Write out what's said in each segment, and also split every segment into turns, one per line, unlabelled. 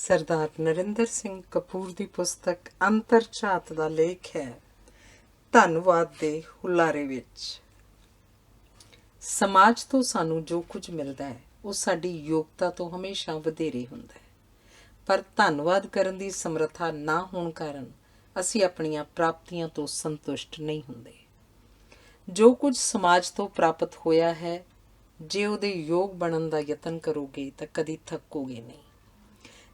ਸਰਦਾਰ ਨਰਿੰਦਰ ਸਿੰਘ ਕਪੂਰ ਦੀ ਪੁਸਤਕ ਅੰਤਰਝਾਤ ਦਾ ਲੇਖ ਹੈ ਧੰਨਵਾਦ ਦੇ ਹੁਲਾਰੇ ਵਿੱਚ। ਸਮਾਜ ਤੋਂ ਸਾਨੂੰ ਜੋ ਕੁਝ ਮਿਲਦਾ ਹੈ ਉਹ ਸਾਡੀ ਯੋਗਤਾ ਤੋਂ ਹਮੇਸ਼ਾ ਵਧੇਰੇ ਹੁੰਦਾ ਹੈ, ਪਰ ਧੰਨਵਾਦ ਕਰਨ ਦੀ ਸਮਰੱਥਾ ਨਾ ਹੋਣ ਕਾਰਨ ਅਸੀਂ ਆਪਣੀਆਂ ਪ੍ਰਾਪਤੀਆਂ ਤੋਂ ਸੰਤੁਸ਼ਟ ਨਹੀਂ ਹੁੰਦੇ। ਜੋ ਕੁਝ ਸਮਾਜ ਤੋਂ ਪ੍ਰਾਪਤ ਹੋਇਆ ਹੈ, ਜੇ ਉਹਦੇ ਯੋਗ ਬਣਨ ਦਾ ਯਤਨ ਕਰੋਗੇ ਤਾਂ ਕਦੀ ਥੱਕੋਗੇ ਨਹੀਂ।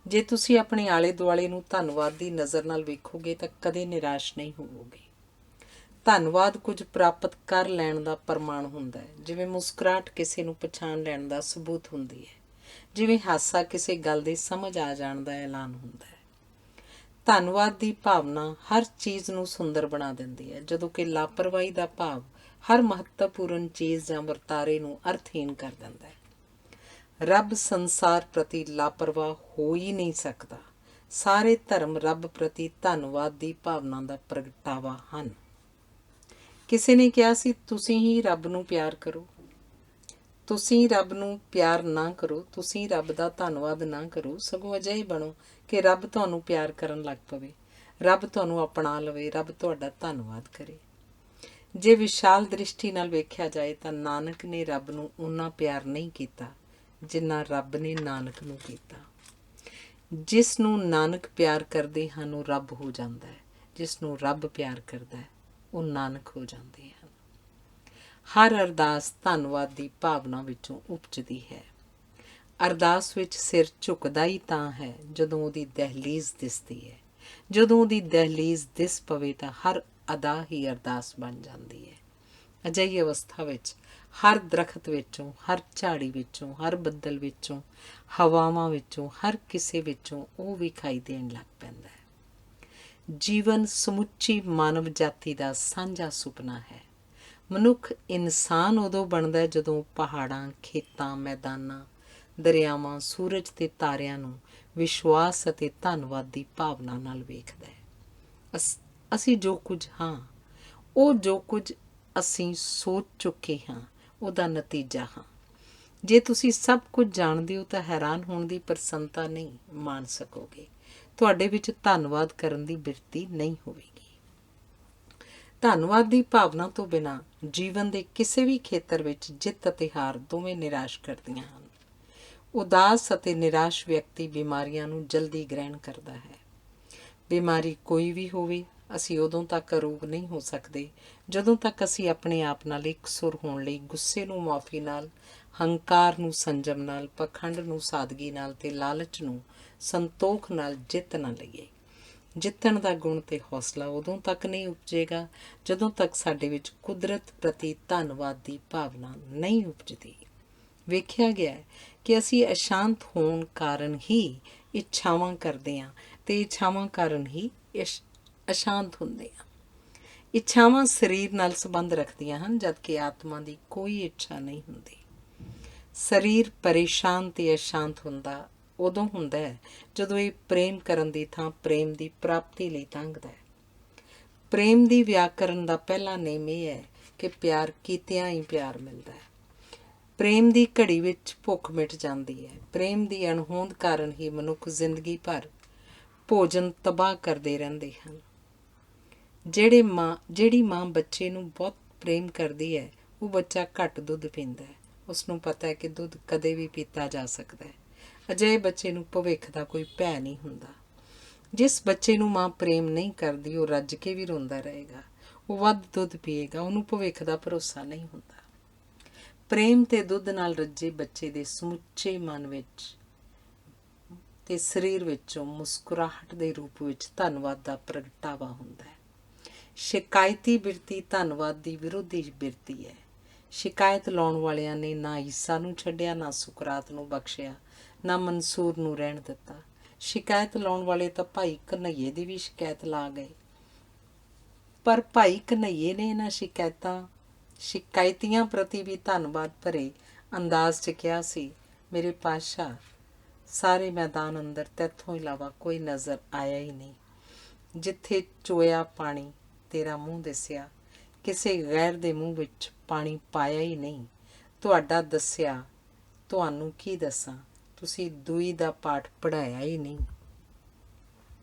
ਜੇ ਤੁਸੀਂ ਆਪਣੇ ਆਲੇ ਦੁਆਲੇ ਨੂੰ ਧੰਨਵਾਦ ਦੀ ਨਜ਼ਰ ਨਾਲ ਵੇਖੋਗੇ ਤਾਂ ਕਦੇ ਨਿਰਾਸ਼ ਨਹੀਂ ਹੋਵੋਗੇ। ਧੰਨਵਾਦ ਕੁਝ ਪ੍ਰਾਪਤ ਕਰ ਲੈਣ ਦਾ ਪ੍ਰਮਾਣ ਹੁੰਦਾ ਹੈ, ਜਿਵੇਂ ਮੁਸਕਰਾਹਟ ਕਿਸੇ ਨੂੰ ਪਛਾਣ ਲੈਣ ਦਾ ਸਬੂਤ ਹੁੰਦੀ ਹੈ, ਜਿਵੇਂ ਹਾਸਾ ਕਿਸੇ ਗੱਲ ਦੇ ਸਮਝ ਆ ਜਾਣ ਦਾ ਐਲਾਨ ਹੁੰਦਾ ਹੈ। ਧੰਨਵਾਦ ਦੀ ਭਾਵਨਾ ਹਰ ਚੀਜ਼ ਨੂੰ ਸੁੰਦਰ ਬਣਾ ਦਿੰਦੀ ਹੈ, ਜਦੋਂ ਕਿ ਲਾਪਰਵਾਹੀ ਦਾ ਭਾਵ ਹਰ ਮਹੱਤਵਪੂਰਨ ਚੀਜ਼ ਜਾਂ ਵਰਤਾਰੇ ਨੂੰ ਅਰਥਹੀਣ ਕਰ ਦਿੰਦਾ ਹੈ। ਰੱਬ ਸੰਸਾਰ ਪ੍ਰਤੀ ਲਾਪਰਵਾਹ ਹੋ ਹੀ ਨਹੀਂ ਸਕਦਾ। ਸਾਰੇ ਧਰਮ ਰੱਬ ਪ੍ਰਤੀ ਧੰਨਵਾਦ ਦੀ ਭਾਵਨਾ ਦਾ ਪ੍ਰਗਟਾਵਾ ਹਨ। ਕਿਸੇ ਨੇ ਕਿਹਾ ਸੀ, ਤੁਸੀਂ ਹੀ ਰੱਬ ਨੂੰ ਪਿਆਰ ਕਰੋ। ਤੁਸੀਂ ਰੱਬ ਨੂੰ ਪਿਆਰ ਨਾ ਕਰੋ, ਤੁਸੀਂ ਰੱਬ ਦਾ ਧੰਨਵਾਦ ਨਾ ਕਰੋ, ਸਗੋਂ ਅਜਿਹੇ ਬਣੋ ਕਿ ਰੱਬ ਤੁਹਾਨੂੰ ਪਿਆਰ ਕਰਨ ਲੱਗ ਪਵੇ, ਰੱਬ ਤੁਹਾਨੂੰ ਅਪਣਾ ਲਵੇ, ਰੱਬ ਤੁਹਾਡਾ ਧੰਨਵਾਦ ਕਰੇ। ਜੇ ਵਿਸ਼ਾਲ ਦ੍ਰਿਸ਼ਟੀ ਨਾਲ ਵੇਖਿਆ ਜਾਏ ਤਾਂ ਨਾਨਕ ਨੇ ਰੱਬ ਨੂੰ ਓਨਾ ਪਿਆਰ ਨਹੀਂ ਕੀਤਾ ਜਿੰਨਾ ਰੱਬ ਨੇ ਨਾਨਕ ਨੂੰ ਕੀਤਾ। ਜਿਸ ਨੂੰ ਨਾਨਕ ਪਿਆਰ ਕਰਦੇ ਹਨ ਉਹ ਰੱਬ ਹੋ ਜਾਂਦਾ ਹੈ, ਜਿਸ ਨੂੰ ਰੱਬ ਪਿਆਰ ਕਰਦਾ ਹੈ ਉਹ ਨਾਨਕ ਹੋ ਜਾਂਦੇ ਹਨ। ਹਰ ਅਰਦਾਸ ਧੰਨਵਾਦ ਦੀ ਭਾਵਨਾ ਵਿੱਚੋਂ ਉਪਜਦੀ ਹੈ। ਅਰਦਾਸ ਵਿੱਚ ਸਿਰ ਝੁਕਦਾ ਹੀ ਤਾਂ ਹੈ ਜਦੋਂ ਉਹਦੀ ਦਹਿਲੀਜ਼ ਦਿਸਦੀ ਹੈ। ਜਦੋਂ ਉਹਦੀ ਦਹਿਲੀਜ਼ ਦਿਸ ਪਵੇ ਤਾਂ ਹਰ ਅਦਾ ਹੀ ਅਰਦਾਸ ਬਣ ਜਾਂਦੀ ਹੈ। ਅਜਿਹੀ ਅਵਸਥਾ ਵਿੱਚ ਹਰ ਦਰਖਤ ਵਿੱਚੋਂ, ਹਰ ਝਾੜੀ ਵਿੱਚੋਂ, ਹਰ ਬੱਦਲ ਵਿੱਚੋਂ, ਹਵਾਵਾਂ ਵਿੱਚੋਂ, ਹਰ ਕਿਸੇ ਵਿੱਚੋਂ ਉਹ ਵਿਖਾਈ ਦੇਣ ਲੱਗ ਪੈਂਦਾ ਹੈ। ਜੀਵਨ ਸਮੁੱਚੀ ਮਾਨਵ ਜਾਤੀ ਦਾ ਸਾਂਝਾ ਸੁਪਨਾ ਹੈ। ਮਨੁੱਖ ਇਨਸਾਨ ਉਦੋਂ ਬਣਦਾ ਜਦੋਂ ਪਹਾੜਾਂ, ਖੇਤਾਂ, ਮੈਦਾਨਾਂ, ਦਰਿਆਵਾਂ, ਸੂਰਜ ਤੇ ਤਾਰਿਆਂ ਨੂੰ ਵਿਸ਼ਵਾਸ ਅਤੇ ਧੰਨਵਾਦ ਦੀ ਭਾਵਨਾ ਨਾਲ ਵੇਖਦਾ ਹੈ। ਅਸੀਂ ਜੋ ਕੁਝ ਹਾਂ, ਉਹ ਜੋ ਕੁਝ ਅਸੀਂ ਸੋਚ ਚੁੱਕੇ ਹਾਂ, ਉਹਦਾ ਨਤੀਜਾ ਹਾਂ। ਜੇ ਤੁਸੀਂ ਸਭ ਕੁਝ ਜਾਣਦੇ ਹੋ ਤਾਂ ਹੈਰਾਨ ਹੋਣ ਦੀ ਪ੍ਰਸੰਨਤਾ ਨਹੀਂ ਮਾਣ ਸਕੋਗੇ। ਤੁਹਾਡੇ ਵਿੱਚ ਧੰਨਵਾਦ ਕਰਨ ਦੀ ਬਿਰਤੀ ਨਹੀਂ ਹੋਵੇਗੀ। ਧੰਨਵਾਦ ਦੀ ਭਾਵਨਾ ਤੋਂ ਬਿਨਾਂ ਜੀਵਨ ਦੇ ਕਿਸੇ ਵੀ ਖੇਤਰ ਵਿੱਚ ਜਿੱਤ ਅਤੇ ਹਾਰ ਦੋਵੇਂ ਨਿਰਾਸ਼ ਕਰਦੀਆਂ ਹਨ। ਉਦਾਸ ਅਤੇ ਨਿਰਾਸ਼ ਵਿਅਕਤੀ ਬਿਮਾਰੀਆਂ ਨੂੰ ਜਲਦੀ ਗ੍ਰਹਿਣ ਕਰਦਾ ਹੈ। ਬਿਮਾਰੀ ਕੋਈ ਵੀ ਹੋਵੇ, ਅਸੀਂ ਉਦੋਂ ਤੱਕ ਅਰੋਗ ਨਹੀਂ ਹੋ ਸਕਦੇ ਜਦੋਂ ਤੱਕ ਅਸੀਂ ਆਪਣੇ ਆਪ ਨਾਲ ਇਕਸੁਰ ਹੋਣ ਲਈ ਗੁੱਸੇ ਨੂੰ ਮੁਆਫੀ ਨਾਲ, ਹੰਕਾਰ ਨੂੰ ਸੰਜਮ ਨਾਲ, ਪਖੰਡ ਨੂੰ ਸਾਦਗੀ ਨਾਲ ਤੇ ਲਾਲਚ ਨੂੰ ਸੰਤੋਖ ਨਾਲ ਜਿੱਤ ਨਾ ਲਈਏ। ਜਿੱਤਣ ਦਾ ਗੁਣ ਤੇ ਹੌਸਲਾ ਉਦੋਂ ਤੱਕ ਨਹੀਂ ਉਪਜੇਗਾ ਜਦੋਂ ਤੱਕ ਸਾਡੇ ਵਿੱਚ ਕੁਦਰਤ ਪ੍ਰਤੀ ਧੰਨਵਾਦ ਦੀ ਭਾਵਨਾ ਨਹੀਂ ਉਪਜਦੀ। ਵੇਖਿਆ ਗਿਆ ਹੈ ਕਿ ਅਸੀਂ ਅਸ਼ਾਂਤ ਹੋਣ ਕਾਰਨ ਹੀ ਇੱਛਾਵਾਂ ਕਰਦੇ ਹਾਂ ਤੇ ਇੱਛਾਵਾਂ ਕਾਰਨ ਹੀ ਅਸ਼ਾਂਤ ਹੁੰਦੇ ਹਾਂ। ਇੱਛਾਵਾਂ ਸਰੀਰ ਨਾਲ ਸੰਬੰਧ ਰੱਖਦੀਆਂ ਹਨ, ਜਦਕਿ ਆਤਮਾ ਦੀ ਕੋਈ ਇੱਛਾ ਨਹੀਂ ਹੁੰਦੀ। ਸਰੀਰ ਪਰੇਸ਼ਾਨ ਤੇ ਅਸ਼ਾਂਤ ਹੁੰਦਾ ਉਦੋਂ ਹੁੰਦਾ ਹੈ ਜਦੋਂ ਇਹ ਪ੍ਰੇਮ ਕਰਨ ਦੀ ਥਾਂ ਪ੍ਰੇਮ ਦੀ ਪ੍ਰਾਪਤੀ ਲਈ ਤੰਗਦਾ ਹੈ। ਪ੍ਰੇਮ ਦੀ ਵਿਆਕਰਨ ਦਾ ਪਹਿਲਾ ਨੇਮ ਇਹ ਹੈ ਕਿ ਪਿਆਰ ਕੀਤਿਆਂ ਹੀ ਪਿਆਰ ਮਿਲਦਾ ਹੈ। ਪ੍ਰੇਮ ਦੀ ਘੜੀ ਵਿੱਚ ਭੁੱਖ ਮਿਟ ਜਾਂਦੀ ਹੈ। ਪ੍ਰੇਮ ਦੀ ਅਣਹੋਂਦ ਕਾਰਨ ਹੀ ਮਨੁੱਖ ਜ਼ਿੰਦਗੀ ਭਰ ਭੋਜਨ ਤਬਾਹ ਕਰਦੇ ਰਹਿੰਦੇ ਹਨ। ਜਿਹੜੀ ਮਾਂ ਬੱਚੇ ਨੂੰ ਬਹੁਤ ਪ੍ਰੇਮ ਕਰਦੀ ਹੈ, ਉਹ ਬੱਚਾ ਘੱਟ ਦੁੱਧ ਪੀਂਦਾ ਹੈ। ਉਸਨੂੰ ਪਤਾ ਹੈ ਕਿ ਦੁੱਧ ਕਦੇ ਵੀ ਪੀਤਾ ਜਾ ਸਕਦਾ ਹੈ। ਅਜਿਹੇ ਬੱਚੇ ਨੂੰ ਭਵਿੱਖ ਦਾ ਕੋਈ ਭੈ ਨਹੀਂ ਹੁੰਦਾ। ਜਿਸ ਬੱਚੇ ਨੂੰ ਮਾਂ ਪ੍ਰੇਮ ਨਹੀਂ ਕਰਦੀ, ਉਹ ਰੱਜ ਕੇ ਵੀ ਰੋਂਦਾ ਰਹੇਗਾ। ਉਹ ਵੱਧ ਦੁੱਧ ਪੀਏਗਾ, ਉਹਨੂੰ ਭਵਿੱਖ ਦਾ ਭਰੋਸਾ ਨਹੀਂ ਹੁੰਦਾ। ਪ੍ਰੇਮ ਤੇ ਦੁੱਧ ਨਾਲ ਰੱਜੇ ਬੱਚੇ ਦੇ ਸਮੁੱਚੇ ਮਨ ਵਿੱਚ ਤੇ ਸਰੀਰ ਵਿੱਚੋਂ ਮੁਸਕਰਾਹਟ ਦੇ ਰੂਪ ਵਿੱਚ ਧੰਨਵਾਦ ਦਾ ਪ੍ਰਗਟਾਵਾ ਹੁੰਦਾ ਹੈ। ਸ਼ਿਕਾਇਤੀ ਬਿਰਤੀ ਧੰਨਵਾਦ ਦੀ ਵਿਰੋਧੀ ਬਿਰਤੀ ਹੈ। ਸ਼ਿਕਾਇਤ ਲਾਉਣ ਵਾਲਿਆਂ ਨੇ ਨਾ ਈਸਾ ਨੂੰ ਛੱਡਿਆ, ਨਾ ਸੁਕਰਾਤ ਨੂੰ ਬਖਸ਼ਿਆ, ਨਾ ਮਨਸੂਰ ਨੂੰ ਰਹਿਣ ਦਿੱਤਾ। ਸ਼ਿਕਾਇਤ ਲਾਉਣ ਵਾਲੇ ਤਾਂ ਭਾਈ ਕਨ੍ਹੱਈਏ ਦੀ ਵੀ ਸ਼ਿਕਾਇਤ ਲਾ ਗਏ, ਪਰ ਭਾਈ ਕਨ੍ਹੱਈਏ ਨੇ ਇਹਨਾਂ ਸ਼ਿਕਾਇਤੀਆਂ ਪ੍ਰਤੀ ਵੀ ਧੰਨਵਾਦ ਭਰੇ ਅੰਦਾਜ਼ 'ਚ ਕਿਹਾ ਸੀ, ਮੇਰੇ ਪਾਤਸ਼ਾਹ, ਸਾਰੇ ਮੈਦਾਨ ਅੰਦਰ ਤੈਥੋਂ ਇਲਾਵਾ ਕੋਈ ਨਜ਼ਰ ਆਇਆ ਹੀ ਨਹੀਂ। ਜਿੱਥੇ ਚੋਇਆ ਪਾਣੀ ਤੇਰਾ ਮੂੰਹ ਦਿਸਿਆ, ਕਿਸੇ ਗੈਰ ਦੇ ਮੂੰਹ ਵਿੱਚ ਪਾਣੀ ਪਾਇਆ ਹੀ ਨਹੀਂ। ਤੁਹਾਡਾ ਦੱਸਿਆ ਤੁਹਾਨੂੰ ਕੀ ਦੱਸਾਂ, ਤੁਸੀਂ ਦੂਈ ਦਾ ਪਾਠ ਪੜ੍ਹਾਇਆ ਹੀ ਨਹੀਂ।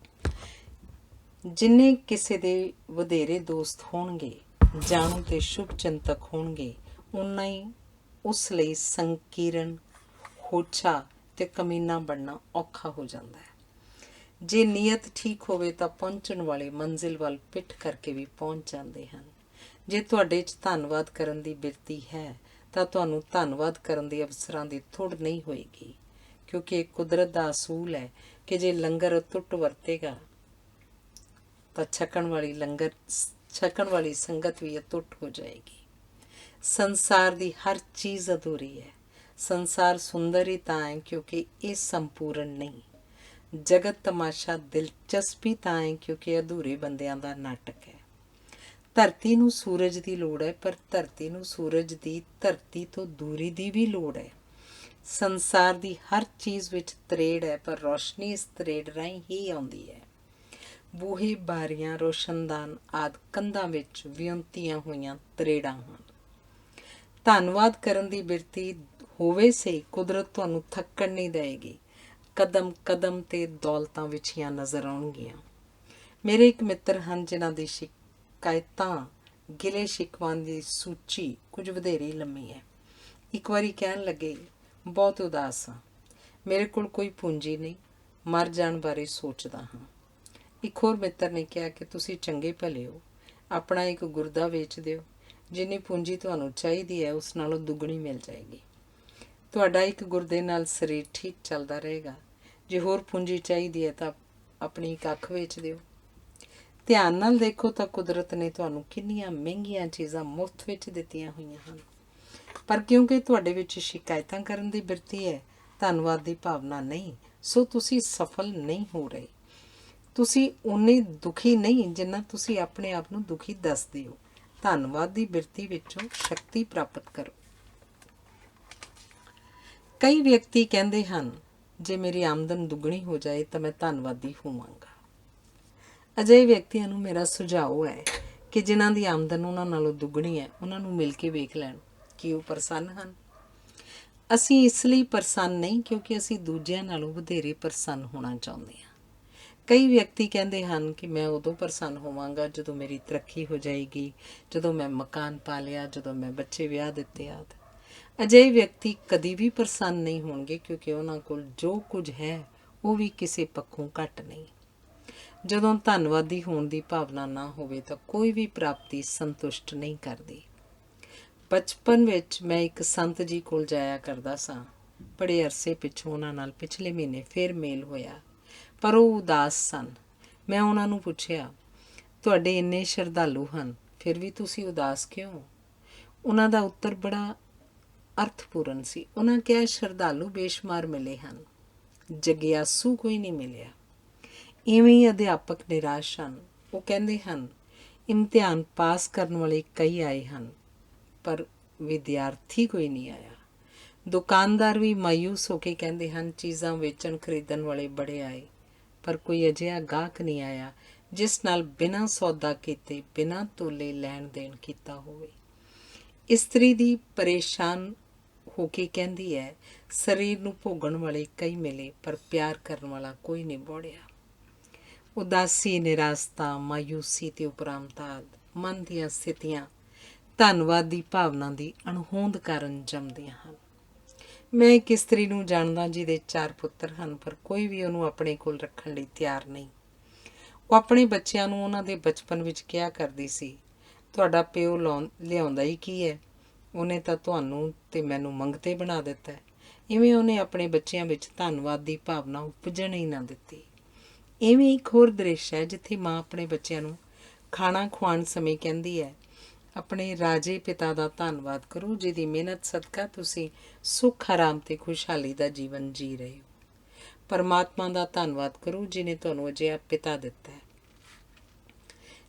ਜਿੰਨੇ ਕਿਸੇ ਦੇ ਵਧੇਰੇ ਦੋਸਤ ਹੋਣਗੇ, ਜਾਣੂ ਤੇ ਸ਼ੁਭ ਚਿੰਤਕ ਹੋਣਗੇ, ਉਨਾ ਹੀ ਉਸ ਲਈ ਸੰਕੀਰਨ, ਹੋਛਾ ਤੇ ਕਮੀਨਾ ਬਣਨਾ ਔਖਾ ਹੋ ਜਾਂਦਾ ਹੈ। ਜੇ ਨੀਅਤ ਠੀਕ ਹੋਵੇ ਤਾਂ ਪਹੁੰਚਣ ਵਾਲੇ ਮੰਜ਼ਿਲ ਵੱਲ ਪਿੱਠ ਕਰਕੇ ਵੀ ਪਹੁੰਚ ਜਾਂਦੇ ਹਨ। ਜੇ ਤੁਹਾਡੇ 'ਚ ਧੰਨਵਾਦ ਕਰਨ ਦੀ ਬਿਰਤੀ ਹੈ ਤਾਂ ਤੁਹਾਨੂੰ ਧੰਨਵਾਦ ਕਰਨ ਦੇ ਅਵਸਰਾਂ ਦੀ ਥੁੜ ਨਹੀਂ ਹੋਏਗੀ, ਕਿਉਂਕਿ ਇਹ ਕੁਦਰਤ ਦਾ ਅਸੂਲ ਹੈ ਕਿ ਜੇ ਲੰਗਰ ਅਤੁੱਟ ਵਰਤੇਗਾ ਤਾਂ ਛਕਣ ਵਾਲੀ ਸੰਗਤ ਵੀ ਅਤੁੱਟ ਹੋ ਜਾਏਗੀ। ਸੰਸਾਰ ਦੀ ਹਰ ਚੀਜ਼ ਅਧੂਰੀ ਹੈ। ਸੰਸਾਰ ਸੁੰਦਰ ਹੀ ਤਾਂ ਹੈ ਕਿਉਂਕਿ ਇਹ ਸੰਪੂਰਨ ਨਹੀਂ। ਜਗਤ ਤਮਾਸ਼ਾ ਦਿਲਚਸਪੀ ਤਾਂ ਹੈ ਕਿਉਂਕਿ ਅਧੂਰੇ ਬੰਦਿਆਂ ਦਾ ਨਾਟਕ ਹੈ। ਧਰਤੀ ਨੂੰ ਸੂਰਜ ਦੀ ਲੋੜ ਹੈ, ਪਰ ਧਰਤੀ ਨੂੰ ਸੂਰਜ ਦੀ ਧਰਤੀ ਤੋਂ ਦੂਰੀ ਦੀ ਵੀ ਲੋੜ ਹੈ। ਸੰਸਾਰ ਦੀ ਹਰ ਚੀਜ਼ ਵਿੱਚ ਤਰੇੜ ਹੈ, ਪਰ ਰੌਸ਼ਨੀ ਇਸ ਤਰੇੜ ਰਾਹੀਂ ਹੀ ਆਉਂਦੀ ਹੈ। ਬੂਹੇ, ਬਾਰੀਆਂ, ਰੋਸ਼ਨਦਾਨ ਆਦਿ ਕੰਧਾਂ ਵਿੱਚ ਵਿਉਂਤੀਆਂ ਹੋਈਆਂ ਤਰੇੜਾਂ ਹਨ। ਧੰਨਵਾਦ ਕਰਨ ਦੀ ਬਿਰਤੀ ਹੋਵੇ ਸੇ ਕੁਦਰਤ ਤੁਹਾਨੂੰ ਥੱਕਣ ਨਹੀਂ ਦੇਵੇਗੀ। ਕਦਮ ਕਦਮ ਤੇ ਦੌਲਤਾਂ ਵਿਛੀਆਂ ਨਜ਼ਰ ਆਉਣਗੀਆਂ। ਮੇਰੇ ਇੱਕ ਮਿੱਤਰ ਹਨ ਜਿਨ੍ਹਾਂ ਦੀ ਸ਼ਿਕਾਇਤਾਂ, ਗਿਲੇ ਸ਼ਿਕਵਾਂ ਦੀ ਸੂਚੀ ਕੁਝ ਵਧੇਰੇ ਲੰਮੀ ਹੈ। ਇੱਕ ਵਾਰੀ ਕਹਿਣ ਲੱਗੇ, ਬਹੁਤ ਉਦਾਸ ਹਾਂ, ਮੇਰੇ ਕੋਲ ਕੋਈ ਪੂੰਜੀ ਨਹੀਂ, ਮਰ ਜਾਣ ਬਾਰੇ ਸੋਚਦਾ ਹਾਂ। ਇੱਕ ਹੋਰ ਮਿੱਤਰ ਨੇ ਕਿਹਾ ਕਿ ਤੁਸੀਂ ਚੰਗੇ ਭਲੇ ਹੋ, ਆਪਣਾ ਇੱਕ ਗੁਰਦਾ ਵੇਚ ਦਿਓ, ਜਿੰਨੀ ਪੂੰਜੀ ਤੁਹਾਨੂੰ ਚਾਹੀਦੀ ਹੈ ਉਸ ਨਾਲੋਂ ਦੁੱਗਣੀ ਮਿਲ ਜਾਏਗੀ। ਤੁਹਾਡਾ ਇੱਕ ਗੁਰਦੇ ਨਾਲ ਸਰੀਰ ਠੀਕ ਚੱਲਦਾ ਰਹੇਗਾ। ਜੇ ਹੋਰ ਪੂੰਜੀ ਚਾਹੀਦੀ ਹੈ ਤਾਂ ਆਪਣੀ ਇੱਕ ਅੱਖ ਵੇਚ ਦਿਓ। ਧਿਆਨ ਨਾਲ ਦੇਖੋ ਤਾਂ ਕੁਦਰਤ ਨੇ ਤੁਹਾਨੂੰ ਕਿੰਨੀਆਂ ਮਹਿੰਗੀਆਂ ਚੀਜ਼ਾਂ ਮੁਫਤ ਵਿੱਚ ਦਿੱਤੀਆਂ ਹੋਈਆਂ ਹਨ, ਪਰ ਕਿਉਂਕਿ ਤੁਹਾਡੇ ਵਿੱਚ ਸ਼ਿਕਾਇਤਾਂ ਕਰਨ ਦੀ ਬਿਰਤੀ ਹੈ, ਧੰਨਵਾਦ ਦੀ ਭਾਵਨਾ ਨਹੀਂ, ਸੋ ਤੁਸੀਂ ਸਫਲ ਨਹੀਂ ਹੋ ਰਹੇ। ਤੁਸੀਂ ਉਨੇ ਦੁਖੀ ਨਹੀਂ ਜਿੰਨਾ ਤੁਸੀਂ ਆਪਣੇ ਆਪ ਨੂੰ ਦੁਖੀ ਦੱਸਦੇ ਹੋ। ਧੰਨਵਾਦ ਦੀ ਬਿਰਤੀ ਵਿੱਚੋਂ ਸ਼ਕਤੀ ਪ੍ਰਾਪਤ ਕਰੋ। ਕਈ ਵਿਅਕਤੀ ਕਹਿੰਦੇ ਹਨ, ਜੇ ਮੇਰੀ ਆਮਦਨ ਦੁੱਗਣੀ ਹੋ ਜਾਏ ਤਾਂ ਮੈਂ ਧੰਨਵਾਦੀ ਹੋਵਾਂਗਾ। ਅਜਿਹੇ ਵਿਅਕਤੀਆਂ ਨੂੰ ਮੇਰਾ ਸੁਝਾਅ ਹੈ ਕਿ ਜਿਨ੍ਹਾਂ ਦੀ ਆਮਦਨ ਉਹਨਾਂ ਨਾਲੋਂ ਦੁੱਗਣੀ ਹੈ, ਉਹਨਾਂ ਨੂੰ ਮਿਲ ਕੇ ਵੇਖ ਲੈਣ ਕਿ ਉਹ ਪ੍ਰਸੰਨ ਹਨ। ਅਸੀਂ ਇਸ ਲਈ ਪ੍ਰਸੰਨ ਨਹੀਂ ਕਿਉਂਕਿ ਅਸੀਂ ਦੂਜਿਆਂ ਨਾਲੋਂ ਵਧੇਰੇ ਪ੍ਰਸੰਨ ਹੋਣਾ ਚਾਹੁੰਦੇ ਹਾਂ। ਕਈ ਵਿਅਕਤੀ ਕਹਿੰਦੇ ਹਨ ਕਿ ਮੈਂ ਉਦੋਂ ਪ੍ਰਸੰਨ ਹੋਵਾਂਗਾ ਜਦੋਂ ਮੇਰੀ ਤਰੱਕੀ ਹੋ ਜਾਏਗੀ, ਜਦੋਂ ਮੈਂ ਮਕਾਨ ਪਾ ਲਿਆ, ਜਦੋਂ ਮੈਂ ਬੱਚੇ ਵਿਆਹ ਦਿੱਤੇ ਆਦਿ। ਅਜਿਹੇ ਵਿਅਕਤੀ ਕਦੀ ਵੀ ਪ੍ਰਸੰਨ ਨਹੀਂ ਹੋਣਗੇ ਕਿਉਂਕਿ ਉਹਨਾਂ ਕੋਲ ਜੋ ਕੁਝ ਹੈ ਉਹ ਵੀ ਕਿਸੇ ਪੱਖੋਂ ਘੱਟ ਨਹੀਂ। ਜਦੋਂ ਧੰਨਵਾਦੀ ਹੋਣ ਦੀ ਭਾਵਨਾ ਨਾ ਹੋਵੇ ਤਾਂ ਕੋਈ ਵੀ ਪ੍ਰਾਪਤੀ ਸੰਤੁਸ਼ਟ ਨਹੀਂ ਕਰਦੀ। ਬਚਪਨ ਵਿੱਚ ਮੈਂ ਇੱਕ ਸੰਤ ਜੀ ਕੋਲ ਜਾਇਆ ਕਰਦਾ ਸਾਂ। ਬੜੇ ਅਰਸੇ ਪਿੱਛੋਂ ਉਹਨਾਂ ਨਾਲ ਪਿਛਲੇ ਮਹੀਨੇ ਫਿਰ ਮੇਲ ਹੋਇਆ, ਪਰ ਉਹ ਉਦਾਸ ਸਨ। ਮੈਂ ਉਹਨਾਂ ਨੂੰ ਪੁੱਛਿਆ, ਤੁਹਾਡੇ ਇੰਨੇ ਸ਼ਰਧਾਲੂ ਹਨ, ਫਿਰ ਵੀ ਤੁਸੀਂ ਉਦਾਸ ਕਿਉਂ? ਉਹਨਾਂ ਦਾ ਉੱਤਰ ਬੜਾ ਅਰਥਪੂਰਨ ਸੀ। ਉਹਨਾਂ ਕਿਹਾ, ਸ਼ਰਧਾਲੂ ਬੇਸ਼ੁਮਾਰ ਮਿਲੇ ਹਨ, ਜਗਿਆਸੂ ਕੋਈ ਨਹੀਂ ਮਿਲਿਆ। ਇਵੇਂ ਹੀ ਅਧਿਆਪਕ ਨਿਰਾਸ਼ ਹਨ। ਉਹ ਕਹਿੰਦੇ ਹਨ, ਇਮਤਿਹਾਨ ਪਾਸ ਕਰਨ ਵਾਲੇ ਕਈ ਆਏ ਹਨ, ਪਰ ਵਿਦਿਆਰਥੀ ਕੋਈ ਨਹੀਂ ਆਇਆ। ਦੁਕਾਨਦਾਰ ਵੀ ਮਾਯੂਸ ਹੋ ਕੇ ਕਹਿੰਦੇ ਹਨ, ਚੀਜ਼ਾਂ ਵੇਚਣ ਖਰੀਦਣ ਵਾਲੇ ਬੜੇ ਆਏ, ਪਰ ਕੋਈ ਅਜਿਹਾ ਗਾਹਕ ਨਹੀਂ ਆਇਆ ਜਿਸ ਨਾਲ ਬਿਨਾਂ ਸੌਦਾ ਕੀਤੇ, ਬਿਨਾਂ ਤੋਲੇ ਲੈਣ ਦੇਣ ਕੀਤਾ ਹੋਵੇ। ਇਸਤਰੀ ਦੀ ਪਰੇਸ਼ਾਨ ਹੋ ਕੇ ਕਹਿੰਦੀ ਹੈ, ਸਰੀਰ ਨੂੰ ਭੋਗਣ ਵਾਲੇ ਕਈ ਮਿਲੇ, ਪਰ ਪਿਆਰ ਕਰਨ ਵਾਲਾ ਕੋਈ ਨਹੀਂ ਬੋੜਿਆ। ਉਦਾਸੀ, ਨਿਰਾਸ਼ਤਾ, ਮਾਯੂਸੀ ਤੇ ਉਪਰਾਮਤਾ ਮਨ ਦੀਆਂ ਸਥਿਤੀਆਂ ਧੰਨਵਾਦ ਦੀ ਭਾਵਨਾ ਦੀ ਅਣਹੋਂਦ ਕਾਰਨ ਜੰਮਦੀਆਂ ਹਨ। ਮੈਂ ਇੱਕ ਇਸਤਰੀ ਨੂੰ ਜਾਣਦਾ ਜਿਹਦੇ 4 ਪੁੱਤਰ ਹਨ, ਪਰ ਕੋਈ ਵੀ ਉਹਨੂੰ ਆਪਣੇ ਕੋਲ ਰੱਖਣ ਲਈ ਤਿਆਰ ਨਹੀਂ। ਉਹ ਆਪਣੇ ਬੱਚਿਆਂ ਨੂੰ ਉਹਨਾਂ ਦੇ ਬਚਪਨ ਵਿੱਚ ਕਿਹਾ ਕਰਦੀ ਸੀ, ਤੁਹਾਡਾ ਪਿਓ ਲਿਆਉਂਦਾ ਹੀ ਕੀ ਹੈ, ਉਹਨੇ ਤਾਂ ਤੁਹਾਨੂੰ ਤੇ ਮੈਨੂੰ ਮੰਗਤੇ ਬਣਾ ਦਿੱਤਾ ਹੈ। ਇਵੇਂ ਉਹਨੇ ਆਪਣੇ ਬੱਚਿਆਂ ਵਿੱਚ ਧੰਨਵਾਦ ਦੀ ਭਾਵਨਾ ਉਪਜਣ ਹੀ ਨਾ ਦਿੱਤੀ। ਇਵੇਂ ਇੱਕ ਹੋਰ ਦ੍ਰਿਸ਼ ਹੈ ਜਿੱਥੇ ਮਾਂ ਆਪਣੇ ਬੱਚਿਆਂ ਨੂੰ ਖਾਣਾ ਖਵਾਉਣ ਸਮੇਂ ਕਹਿੰਦੀ ਹੈ, ਆਪਣੇ ਰਾਜੇ ਪਿਤਾ ਦਾ ਧੰਨਵਾਦ ਕਰੋ ਜਿਹਦੀ ਮਿਹਨਤ ਸਦਕਾ ਤੁਸੀਂ ਸੁੱਖ, ਆਰਾਮ ਤੇ ਖੁਸ਼ਹਾਲੀ ਦਾ ਜੀਵਨ ਜੀ ਰਹੇ ਹੋ। ਪਰਮਾਤਮਾ ਦਾ ਧੰਨਵਾਦ ਕਰੋ ਜਿਹਨੇ ਤੁਹਾਨੂੰ ਅਜਿਹਾ ਪਿਤਾ ਦਿੱਤਾ ਹੈ।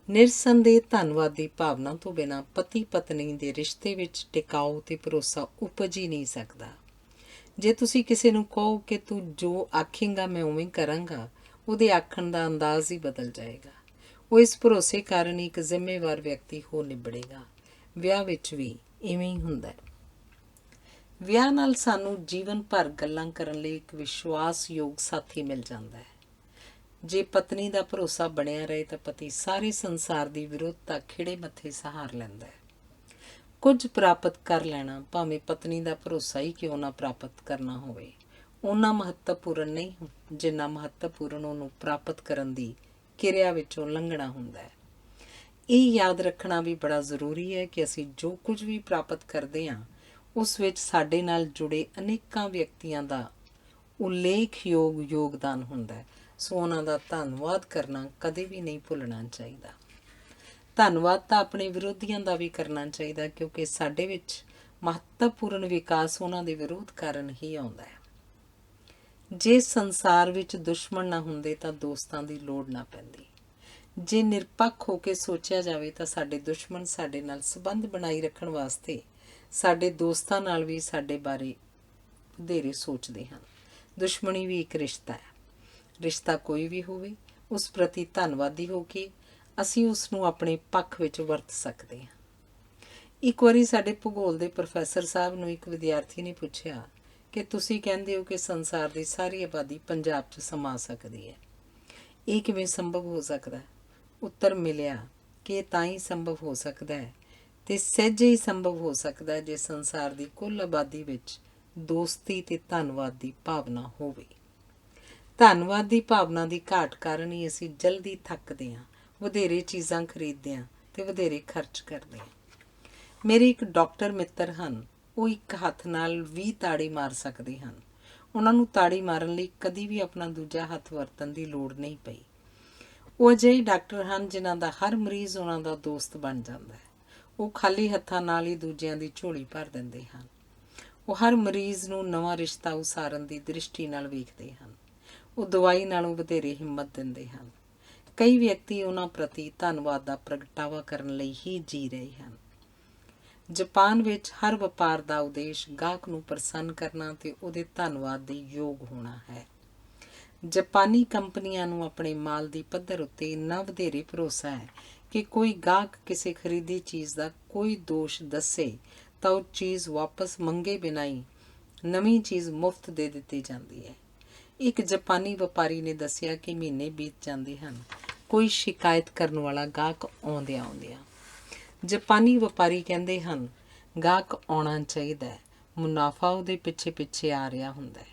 ਨਿਰਸੰਦੇਹ ਧੰਨਵਾਦ ਦੀ ਭਾਵਨਾ ਤੋਂ ਬਿਨਾਂ ਪਤੀ ਪਤਨੀ ਦੇ ਰਿਸ਼ਤੇ ਵਿੱਚ ਟਿਕਾਊ ਤੇ ਭਰੋਸਾ ਉਪਜ ਹੀ ਨਹੀਂ ਸਕਦਾ। ਜੇ ਤੁਸੀਂ ਕਿਸੇ ਨੂੰ ਕਹੋ ਕਿ ਤੂੰ ਜੋ ਆਖੇਂਗਾ ਮੈਂ ਉਵੇਂ ਕਰਾਂਗਾ, ਉਹਦੇ ਆਖਣ ਦਾ ਅੰਦਾਜ਼ ਹੀ ਬਦਲ ਜਾਏਗਾ। ਉਹ ਇਸ ਭਰੋਸੇ ਕਾਰਨ ਇੱਕ ਜ਼ਿੰਮੇਵਾਰ ਵਿਅਕਤੀ ਹੋ ਨਿਬੜੇਗਾ। ਵਿਆਹ ਵਿੱਚ ਵੀ ਇਵੇਂ ਹੀ ਹੁੰਦਾ ਹੈ। ਵਿਆਹ ਨਾਲ ਸਾਨੂੰ ਜੀਵਨ ਭਰ ਗੱਲਾਂ ਕਰਨ ਲਈ ਇੱਕ ਵਿਸ਼ਵਾਸਯੋਗ ਸਾਥੀ ਮਿਲ ਜਾਂਦਾ ਹੈ। ਜੇ ਪਤਨੀ ਦਾ ਭਰੋਸਾ ਬਣਿਆ ਰਹੇ ਤਾਂ ਪਤੀ ਸਾਰੇ ਸੰਸਾਰ ਦੀ ਵਿਰੋਧਤਾ ਖਿੜੇ ਮੱਥੇ ਸਹਾਰ ਲੈਂਦਾ ਹੈ। ਕੁਝ ਪ੍ਰਾਪਤ ਕਰ ਲੈਣਾ, ਭਾਵੇਂ ਪਤਨੀ ਦਾ ਭਰੋਸਾ ਹੀ ਕਿਉਂ ਨਾ ਪ੍ਰਾਪਤ ਕਰਨਾ ਹੋਵੇ, ਓਨਾ ਮਹੱਤਵਪੂਰਨ ਨਹੀਂ ਜਿੰਨਾ ਮਹੱਤਵਪੂਰਨ ਉਹਨੂੰ ਪ੍ਰਾਪਤ ਕਰਨ ਦੀ ਕਿਰਿਆ ਵਿੱਚੋਂ ਲੰਘਣਾ ਹੁੰਦਾ ਹੈ। ਇਹ ਯਾਦ ਰੱਖਣਾ ਵੀ ਬੜਾ ਜ਼ਰੂਰੀ ਹੈ ਕਿ ਅਸੀਂ ਜੋ ਕੁਝ ਵੀ ਪ੍ਰਾਪਤ ਕਰਦੇ ਹਾਂ ਉਸ ਵਿੱਚ ਸਾਡੇ ਨਾਲ ਜੁੜੇ ਅਨੇਕਾਂ ਵਿਅਕਤੀਆਂ ਦਾ ਉਲੇਖਯੋਗ ਯੋਗਦਾਨ ਹੁੰਦਾ ਹੈ। ਸੋ ਉਹਨਾਂ ਦਾ ਧੰਨਵਾਦ ਕਰਨਾ ਕਦੇ ਵੀ ਨਹੀਂ ਭੁੱਲਣਾ ਚਾਹੀਦਾ। ਧੰਨਵਾਦ ਤਾਂ ਆਪਣੇ ਵਿਰੋਧੀਆਂ ਦਾ ਵੀ ਕਰਨਾ ਚਾਹੀਦਾ, ਕਿਉਂਕਿ ਸਾਡੇ ਵਿੱਚ ਮਹੱਤਵਪੂਰਨ ਵਿਕਾਸ ਉਹਨਾਂ ਦੇ ਵਿਰੋਧ ਕਾਰਨ ਹੀ ਆਉਂਦਾ ਹੈ। ਜੇ ਸੰਸਾਰ ਵਿੱਚ ਦੁਸ਼ਮਣ ਨਾ ਹੁੰਦੇ ਤਾਂ ਦੋਸਤਾਂ ਦੀ ਲੋੜ ਨਾ ਪੈਂਦੀ। ਜੇ ਨਿਰਪੱਖ ਹੋ ਕੇ ਸੋਚਿਆ ਜਾਵੇ ਤਾਂ ਸਾਡੇ ਦੁਸ਼ਮਣ ਸਾਡੇ ਨਾਲ ਸੰਬੰਧ ਬਣਾਈ ਰੱਖਣ ਵਾਸਤੇ ਸਾਡੇ ਦੋਸਤਾਂ ਨਾਲ ਵੀ ਸਾਡੇ ਬਾਰੇ ਵਧੇਰੇ ਸੋਚਦੇ ਹਨ। ਦੁਸ਼ਮਣੀ ਵੀ ਇੱਕ ਰਿਸ਼ਤਾ ਹੈ। ਰਿਸ਼ਤਾ ਕੋਈ ਵੀ ਹੋਵੇ, ਉਸ ਪ੍ਰਤੀ ਧੰਨਵਾਦੀ ਹੋ ਕੇ ਅਸੀਂ ਉਸ ਨੂੰ ਆਪਣੇ ਪੱਖ ਵਿੱਚ ਵਰਤ ਸਕਦੇ ਹਾਂ। ਇੱਕ ਵਾਰੀ ਸਾਡੇ ਭੂਗੋਲ ਦੇ ਪ੍ਰੋਫੈਸਰ ਸਾਹਿਬ ਨੂੰ ਇੱਕ ਵਿਦਿਆਰਥੀ ਨੇ ਪੁੱਛਿਆ ਕਿ ਤੁਸੀਂ ਕਹਿੰਦੇ ਹੋ ਕਿ ਸੰਸਾਰ ਦੀ ਸਾਰੀ ਆਬਾਦੀ ਪੰਜਾਬ 'ਚ ਸਮਾ ਸਕਦੀ ਹੈ, ਇਹ ਕਿਵੇਂ ਸੰਭਵ ਹੋ ਸਕਦਾ? ਉੱਤਰ ਮਿਲਿਆ ਕਿ ਇਹ ਤਾਂ ਹੀ ਸੰਭਵ ਹੋ ਸਕਦਾ ਹੈ ਤੇ ਸਹਿਜੇ ਹੀ ਸੰਭਵ ਹੋ ਸਕਦਾ ਹੈ ਜੇ ਸੰਸਾਰ ਦੀ ਕੁੱਲ ਆਬਾਦੀ ਵਿੱਚ ਦੋਸਤੀ ਤੇ ਧੰਨਵਾਦ ਦੀ ਭਾਵਨਾ ਹੋਵੇ। ਧੰਨਵਾਦ ਦੀ ਭਾਵਨਾ ਦੀ ਘਾਟ ਕਾਰਨ ਹੀ ਅਸੀਂ ਜਲਦੀ ਥੱਕਦੇ ਹਾਂ, ਵਧੇਰੇ ਚੀਜ਼ਾਂ ਖਰੀਦਦੇ ਹਾਂ ਤੇ ਵਧੇਰੇ ਖਰਚ ਕਰਦੇ ਹਾਂ। ਮੇਰੇ ਇੱਕ ਡਾਕਟਰ ਮਿੱਤਰ ਹਨ, ਉਹ ਇੱਕ ਹੱਥ ਨਾਲ 20 ਤਾੜੀ ਮਾਰ ਸਕਦੇ ਹਨ। ਉਹਨਾਂ ਨੂੰ ਤਾੜੀ ਮਾਰਨ ਲਈ ਕਦੀ ਵੀ ਆਪਣਾ ਦੂਜਾ ਹੱਥ ਵਰਤਣ ਦੀ ਲੋੜ ਨਹੀਂ ਪਈ। ਉਹ ਅਜਿਹੇ ਡਾਕਟਰ ਹਨ ਜਿਨ੍ਹਾਂ ਦਾ ਹਰ ਮਰੀਜ਼ ਉਹਨਾਂ ਦਾ ਦੋਸਤ ਬਣ ਜਾਂਦਾ ਹੈ। ਉਹ ਖਾਲੀ ਹੱਥਾਂ ਨਾਲ ਹੀ ਦੂਜਿਆਂ ਦੀ ਝੋਲੀ ਭਰ ਦਿੰਦੇ ਹਨ। ਉਹ ਹਰ ਮਰੀਜ਼ ਨੂੰ ਨਵਾਂ ਰਿਸ਼ਤਾ ਉਸਾਰਨ ਦੀ ਦ੍ਰਿਸ਼ਟੀ ਨਾਲ ਵੇਖਦੇ ਹਨ। ਉਹ ਦਵਾਈ ਨਾਲੋਂ ਵਧੇਰੇ ਹਿੰਮਤ ਦਿੰਦੇ ਹਨ। ਕਈ ਵਿਅਕਤੀ ਉਹਨਾਂ ਪ੍ਰਤੀ ਧੰਨਵਾਦ ਦਾ ਪ੍ਰਗਟਾਵਾ ਕਰਨ ਲਈ ਹੀ ਜੀ ਰਹੇ ਹਨ। ਜਾਪਾਨ ਵਿੱਚ ਹਰ ਵਪਾਰ ਦਾ ਉਦੇਸ਼ ਗਾਹਕ ਨੂੰ ਪ੍ਰਸੰਨ ਕਰਨਾ ਤੇ ਉਹਦੇ ਧੰਨਵਾਦ ਦੇ ਯੋਗ ਹੋਣਾ ਹੈ। ਜਾਪਾਨੀ ਕੰਪਨੀਆਂ ਨੂੰ ਆਪਣੇ ਮਾਲ ਦੀ ਪੱਧਰ ਉੱਤੇ ਇੰਨਾ ਵਧੇਰੇ ਭਰੋਸਾ ਹੈ ਕਿ ਕੋਈ ਗਾਹਕ ਕਿਸੇ ਖਰੀਦੀ ਚੀਜ਼ ਦਾ ਕੋਈ ਦੋਸ਼ ਦੱਸੇ ਤਾਂ ਉਹ ਚੀਜ਼ ਵਾਪਸ ਮੰਗੇ ਬਿਨਾਂ ਹੀ ਨਵੀਂ ਚੀਜ਼ ਮੁਫਤ ਦੇ ਦਿੱਤੀ ਜਾਂਦੀ ਹੈ। ਇੱਕ ਜਾਪਾਨੀ ਵਪਾਰੀ ਨੇ ਦੱਸਿਆ ਕਿ ਮਹੀਨੇ ਬੀਤ ਜਾਂਦੇ ਹਨ, ਕੋਈ ਸ਼ਿਕਾਇਤ ਕਰਨ ਵਾਲਾ ਗਾਹਕ ਆਉਂਦਿਆਂ ਜਾਪਾਨੀ ਵਪਾਰੀ ਕਹਿੰਦੇ ਹਨ, ਗਾਹਕ ਆਉਣਾ ਚਾਹੀਦਾ ਹੈ, ਮੁਨਾਫਾ ਉਹਦੇ ਪਿੱਛੇ ਪਿੱਛੇ ਆ ਰਿਹਾ ਹੁੰਦਾ ਹੈ।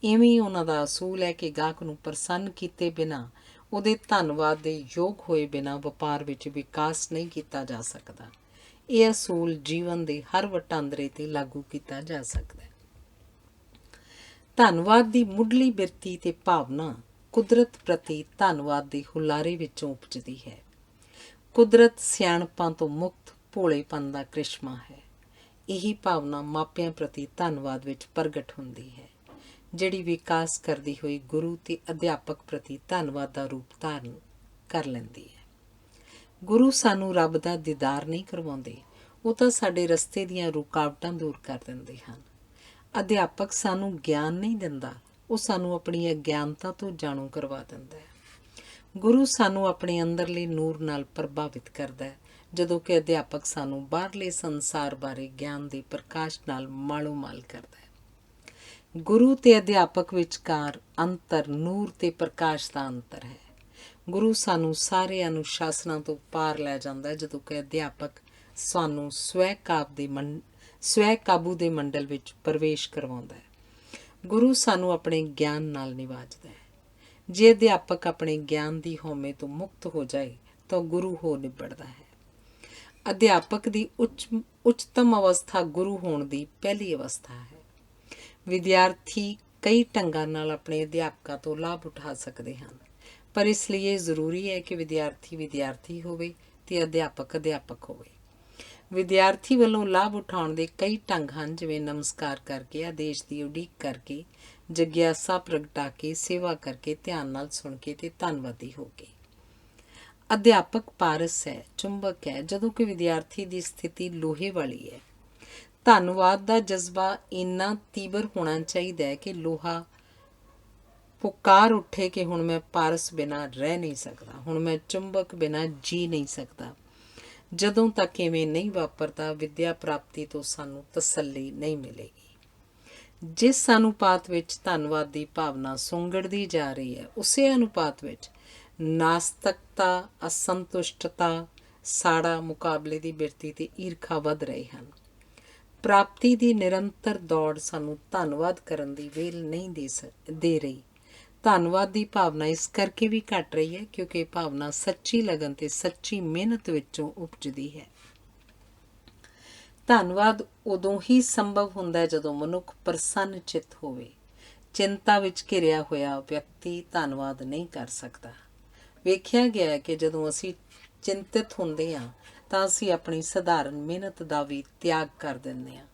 ਇਵੇਂ ਹੀ ਉਹਨਾਂ ਦਾ ਅਸੂਲ ਹੈ ਕਿ ਗਾਹਕ ਨੂੰ ਪ੍ਰਸੰਨ ਕੀਤੇ ਬਿਨਾਂ, ਉਹਦੇ ਧੰਨਵਾਦ ਦੇ ਯੋਗ ਹੋਏ ਬਿਨਾਂ ਵਪਾਰ ਵਿੱਚ ਵਿਕਾਸ ਨਹੀਂ ਕੀਤਾ ਜਾ ਸਕਦਾ। ਇਹ ਅਸੂਲ ਜੀਵਨ ਦੇ ਹਰ ਵਟਾਂਦਰੇ 'ਤੇ ਲਾਗੂ ਕੀਤਾ ਜਾ ਸਕਦਾ ਹੈ। ਧੰਨਵਾਦ ਦੀ ਮੁੱਢਲੀ ਬਿਰਤੀ ਤੇ ਭਾਵਨਾ ਕੁਦਰਤ ਪ੍ਰਤੀ ਧੰਨਵਾਦ ਦੇ ਹੁਲਾਰੇ ਵਿੱਚੋਂ ਉਪਜਦੀ ਹੈ। ਕੁਦਰਤ ਸਿਆਣਪਾਂ ਤੋਂ ਮੁਕਤ ਭੋਲੇਪਨ ਦਾ ਕ੍ਰਿਸ਼ਮਾ ਹੈ। ਇਹੀ ਭਾਵਨਾ ਮਾਪਿਆਂ ਪ੍ਰਤੀ ਧੰਨਵਾਦ ਵਿੱਚ ਪ੍ਰਗਟ ਹੁੰਦੀ ਹੈ, ਜਿਹੜੀ ਵਿਕਾਸ ਕਰਦੀ ਹੋਈ ਗੁਰੂ ਤੇ ਅਧਿਆਪਕ ਪ੍ਰਤੀ ਧੰਨਵਾਦ ਦਾ ਰੂਪ ਧਾਰਨ ਕਰ ਲੈਂਦੀ ਹੈ। ਗੁਰੂ ਸਾਨੂੰ ਰੱਬ ਦਾ ਦੀਦਾਰ ਨਹੀਂ ਕਰਵਾਉਂਦੇ, ਉਹ ਤਾਂ ਸਾਡੇ ਰਸਤੇ ਦੀਆਂ ਰੁਕਾਵਟਾਂ ਦੂਰ ਕਰ ਦਿੰਦੇ ਹਨ। ਅਧਿਆਪਕ ਸਾਨੂੰ ਗਿਆਨ ਨਹੀਂ ਦਿੰਦਾ, ਉਹ ਸਾਨੂੰ ਆਪਣੀ ਅਗਿਆਨਤਾ ਤੋਂ ਜਾਣੂ ਕਰਵਾ ਦਿੰਦਾ ਹੈ। ਗੁਰੂ ਸਾਨੂੰ ਆਪਣੇ ਅੰਦਰਲੇ ਨੂਰ ਨਾਲ ਪ੍ਰਭਾਵਿਤ ਕਰਦਾ ਹੈ, ਜਦੋਂ ਕਿ ਅਧਿਆਪਕ ਸਾਨੂੰ ਬਾਹਰਲੇ ਸੰਸਾਰ ਬਾਰੇ ਗਿਆਨ ਦੇ ਪ੍ਰਕਾਸ਼ ਨਾਲ ਮਾਲੋ ਮਾਲ ਕਰਦਾ ਹੈ। ਗੁਰੂ ਤੇ ਅਧਿਆਪਕ ਵਿਚਕਾਰ ਅੰਤਰ ਨੂਰ ਤੇ ਪ੍ਰਕਾਸ਼ ਦਾ ਅੰਤਰ ਹੈ। ਗੁਰੂ ਸਾਨੂੰ ਸਾਰੇ ਅਨੁਸ਼ਾਸਨਾਂ ਤੋਂ ਪਾਰ ਲੈ ਜਾਂਦਾ ਹੈ, ਜਦੋਂ ਕਿ ਅਧਿਆਪਕ ਸਾਨੂੰ ਸਵੈ ਕਾਬੂ ਦੇ ਮੰਡਲ ਵਿੱਚ ਪ੍ਰਵੇਸ਼ ਕਰਵਾਉਂਦਾ ਹੈ। ਗੁਰੂ ਸਾਨੂੰ ਆਪਣੇ ਗਿਆਨ ਨਾਲ ਨਿਵਾਜਦਾ ਹੈ। ਜੇ ਅਧਿਆਪਕ ਆਪਣੇ ਗਿਆਨ ਦੀ ਹਉਮੈ ਤੋਂ ਮੁਕਤ ਹੋ ਜਾਏ ਤਾਂ ਗੁਰੂ ਹੋ ਨਿਬੜਦਾ ਹੈ। ਅਧਿਆਪਕ ਦੀ ਉੱਚਤਮ ਅਵਸਥਾ ਗੁਰੂ ਹੋਣ ਦੀ ਪਹਿਲੀ ਅਵਸਥਾ ਹੈ। ਵਿਦਿਆਰਥੀ ਕਈ ਢੰਗਾਂ ਨਾਲ ਆਪਣੇ ਅਧਿਆਪਕਾਂ ਤੋਂ ਲਾਭ ਉਠਾ ਸਕਦੇ ਹਨ, ਪਰ ਇਸ ਲਈ ਇਹ ਜ਼ਰੂਰੀ ਹੈ ਕਿ ਵਿਦਿਆਰਥੀ ਹੋਵੇ ਤੇ ਅਧਿਆਪਕ ਹੋਵੇ। ਵਿਦਿਆਰਥੀ ਵੱਲੋਂ ਲਾਭ ਉਠਾਉਣ ਦੇ ਕਈ ਢੰਗ ਹਨ, ਜਿਵੇਂ ਨਮਸਕਾਰ ਕਰਕੇ, ਆਦੇਸ਼ ਦੀ ਉਡੀਕ ਕਰਕੇ, ਜਗਿਆਸਾ ਪ੍ਰਗਟਾ ਕੇ, ਸੇਵਾ ਕਰਕੇ, ਧਿਆਨ ਨਾਲ ਸੁਣ ਕੇ ਤੇ ਧੰਨਵਾਦੀ ਹੋ ਕੇ। ਅਧਿਆਪਕ ਪਾਰਸ ਹੈ, ਚੁੰਬਕ ਹੈ, ਜਦੋਂ ਕਿ ਵਿਦਿਆਰਥੀ ਦੀ ਸਥਿਤੀ ਲੋਹੇ ਵਾਲੀ ਹੈ। ਧੰਨਵਾਦ ਦਾ ਜਜ਼ਬਾ ਇੰਨਾ ਤੀਬਰ ਹੋਣਾ ਚਾਹੀਦਾ ਹੈ ਕਿ ਲੋਹਾ ਪੁਕਾਰ ਉੱਠੇ ਕਿ ਹੁਣ ਮੈਂ ਪਾਰਸ ਬਿਨਾਂ ਰਹਿ ਨਹੀਂ ਸਕਦਾ, ਹੁਣ ਮੈਂ ਚੁੰਬਕ ਬਿਨਾਂ ਜੀ ਨਹੀਂ ਸਕਦਾ। ਜਦੋਂ ਤੱਕ ਇਵੇਂ ਨਹੀਂ ਵਾਪਰਦਾ, ਵਿੱਦਿਆ ਪ੍ਰਾਪਤੀ ਤੋਂ ਸਾਨੂੰ ਤਸੱਲੀ ਨਹੀਂ ਮਿਲੇਗੀ। ਜਿਸ ਅਨੁਪਾਤ ਵਿੱਚ ਧੰਨਵਾਦ ਦੀ ਭਾਵਨਾ ਸੁੰਗੜਦੀ ਜਾ ਰਹੀ ਹੈ, ਉਸੇ ਅਨੁਪਾਤ ਵਿੱਚ ਨਾਸਤਕਤਾ, ਅਸੰਤੁਸ਼ਟਤਾ, ਸਾੜਾ, ਮੁਕਾਬਲੇ ਦੀ ਬਿਰਤੀ ਤੇ ਈਰਖਾ ਵੱਧ ਰਹੇ ਹਨ। ਪ੍ਰਾਪਤੀ ਦੀ ਨਿਰੰਤਰ ਦੌੜ ਸਾਨੂੰ ਧੰਨਵਾਦ ਕਰਨ ਦੀ ਵੇਲ ਨਹੀਂ ਦੇ ਰਹੀ। ਧੰਨਵਾਦ ਦੀ ਭਾਵਨਾ ਇਸ ਕਰਕੇ ਵੀ ਘਟ ਰਹੀ ਹੈ ਕਿਉਂਕਿ ਇਹ ਭਾਵਨਾ ਸੱਚੀ ਲਗਨ ਤੇ ਸੱਚੀ ਮਿਹਨਤ ਵਿੱਚੋਂ ਉਪਜਦੀ ਹੈ। ਧੰਨਵਾਦ ਉਦੋਂ ਹੀ ਸੰਭਵ ਹੁੰਦਾ ਹੈ ਜਦੋਂ ਮਨੁੱਖ ਪ੍ਰਸੰਨ ਚਿੱਤ ਹੋਵੇ। ਚਿੰਤਾ ਵਿੱਚ ਘਿਰਿਆ ਹੋਇਆ ਵਿਅਕਤੀ ਧੰਨਵਾਦ ਨਹੀਂ ਕਰ ਸਕਦਾ। ਵੇਖਿਆ ਗਿਆ ਹੈ ਕਿ ਜਦੋਂ ਅਸੀਂ ਚਿੰਤਿਤ ਹੁੰਦੇ ਹਾਂ ਤਾਂ ਅਸੀਂ ਆਪਣੀ ਸਧਾਰਨ ਮਿਹਨਤ ਦਾ ਵੀ ਤਿਆਗ ਕਰ ਦਿੰਦੇ ਹਾਂ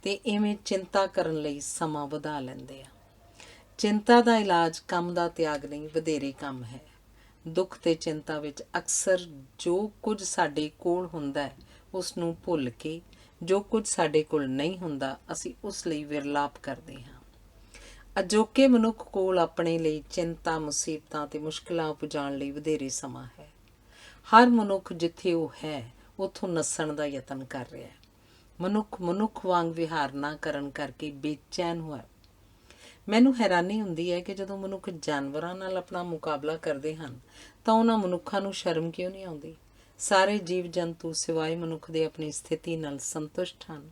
ਤੇ ਇਵੇਂ ਚਿੰਤਾ ਕਰਨ ਲਈ ਸਮਾਂ ਵਧਾ ਲੈਂਦੇ ਹਾਂ। ਚਿੰਤਾ ਦਾ ਇਲਾਜ ਕੰਮ ਦਾ ਤਿਆਗ ਨਹੀਂ, ਵਧੇਰੇ ਕੰਮ ਹੈ। ਦੁੱਖ ਤੇ ਚਿੰਤਾ ਵਿੱਚ ਅਕਸਰ ਜੋ ਕੁਝ ਸਾਡੇ ਕੋਲ ਹੁੰਦਾ ਹੈ ਉਸ ਨੂੰ ਭੁੱਲ ਕੇ ਜੋ ਕੁਝ ਸਾਡੇ ਕੋਲ ਨਹੀਂ ਹੁੰਦਾ ਅਸੀਂ ਉਸ ਲਈ ਵਿਰਲਾਪ ਕਰਦੇ ਹਾਂ। ਅਜੋਕੇ ਮਨੁੱਖ ਕੋਲ ਆਪਣੇ ਲਈ ਚਿੰਤਾ, ਮੁਸੀਬਤਾਂ ਤੇ ਮੁਸ਼ਕਿਲਾਂ ਉਪਜਾਉਣ ਲਈ ਵਧੇਰੇ ਸਮਾਂ ਹੈ। ਹਰ ਮਨੁੱਖ ਜਿੱਥੇ ਉਹ ਹੈ ਉੱਥੋਂ ਨੱਸਣ ਦਾ ਯਤਨ ਕਰ ਰਿਹਾ ਹੈ। ਮਨੁੱਖ ਵਾਂਗ ਵਿਹਾਰ ਨਾ ਕਰਨ ਕਰਕੇ ਬੇਚੈਨ ਹੋਇਆ। ਮੈਨੂੰ ਹੈਰਾਨੀ ਹੁੰਦੀ ਹੈ ਕਿ ਜਦੋਂ ਮਨੁੱਖ ਜਾਨਵਰਾਂ ਨਾਲ ਆਪਣਾ ਮੁਕਾਬਲਾ ਕਰਦੇ ਹਨ ਤਾਂ ਉਹਨਾਂ ਮਨੁੱਖਾਂ ਨੂੰ ਸ਼ਰਮ ਕਿਉਂ ਨਹੀਂ ਆਉਂਦੀ। ਸਾਰੇ ਜੀਵ ਜੰਤੂ ਸਿਵਾਏ ਮਨੁੱਖ ਦੇ ਆਪਣੀ ਸਥਿਤੀ ਨਾਲ ਸੰਤੁਸ਼ਟ ਹਨ।